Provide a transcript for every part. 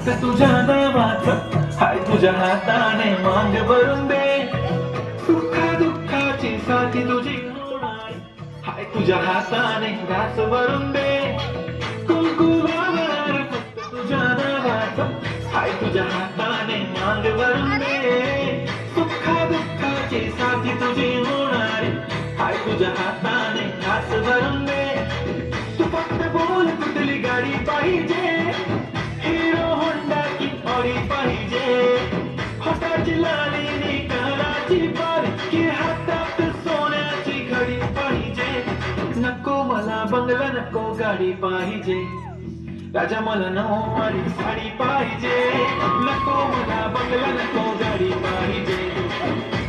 फक्त तुझ्या नावाचं हाय तुझ्या हाताने मांग भरून दे. सुखा दुःखाची साथी तुझी होणार हाय तुझ्या हाताने घास भरून दे. कुंकुमावर फक्त तुझ्या नावाचं हाय तुझ्या हाताने मांग भरून दे. सुखा दुःखाची साथी तुझी होणार हाय तुझ्या हाताने घास भरून दे. तू फक्त बोल कुठली गाडी पाहिजे, हिरो होंडा की ऑडी पाहिजे. हाताची लाली नी कानाची बारी की हातात सोन्याची घडी पाहिजे. नको मला बंगला नको गाडी पाहिजे, राजा मला नऊवारी साडी पाहिजे. नको मला बंगला नको गाडी पाहिजे,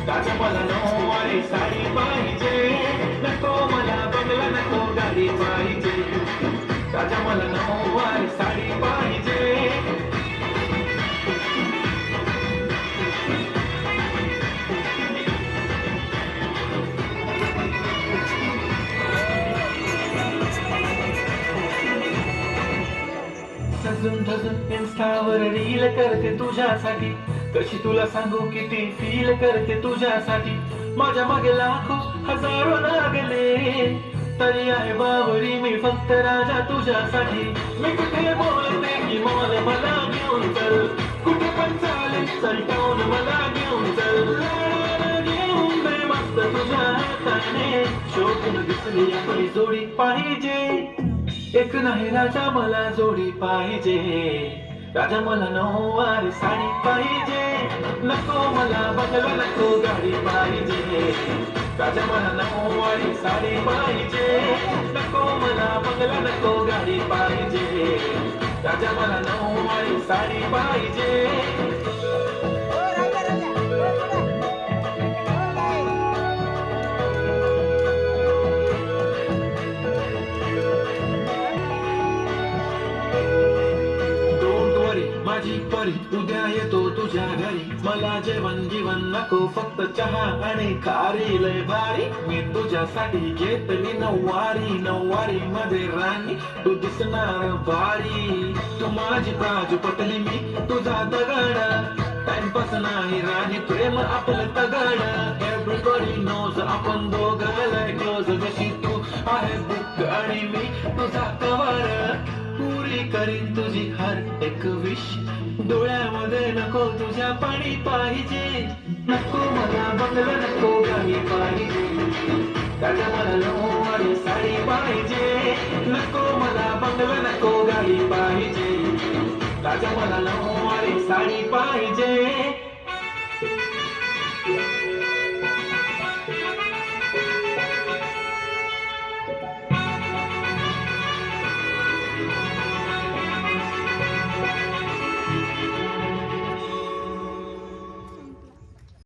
राजा मला नऊवारी साडी पाहिजे. नको मला बंगला नको गाडी पाहिजे, राजा मला नऊवारी साडी पाहिजे. सजून धजून इन्स्टावर रील करते तुझ्यासाठी, कशी तुला सांगू किती फील करते तुझ्यासाठी. माझ्या मागे लाखो हजारो लागले, तरी आहे बावरी मी फक्त राजा तुझ्यासाठी. मी कुठे बोलते की मॉल मला घेऊन चल, कुठे पण चालेल चल टाऊन मला घेऊन चल. लढायला घेऊन दे मस्त तुझ्या हाताने, शोधून दिसली आपली जोडी पाहिजे. एक नाही राजा मला जोडी पाहिजे, राजा मला नऊवारी साडी पाहिजे. नको मला बंगला नको गाडी पाहिजे, राजा मला नऊवारी साडी पाहिजे. नको मला बंगला नको गाडी पाहिजे, राजा मला नऊवारी साडी पाहिजे. माझी परी उद्या येतो तुझ्या घरी, मला जेवण जीवन नको फक्त चहा आणि खारी लय भारी. मी तुझ्यासाठी घेतली नऊवारी, नऊवारी मध्ये राणी तू दिसणार भारी. तू माझी बाजू पटली मी तुझा दगड, टाइमपास नाही राणी प्रेम आपलं तगड. एव्हरीबडी नोज आपण दोघं क्लोज, जशी तू आहे बुक आणि मी तुझा कवर. पुरी करीन तुझी हर एक विश, डोळ्यामध्ये नको तुझ्या पाणी पाहिजे. नको मला बंगला नको गाडी पाहिजे, राजा मला नऊवारी साडी पाहिजे. नको मला बंगला नको गाडी पाहिजे, राजा मला नऊवारी साडी पाहिजे.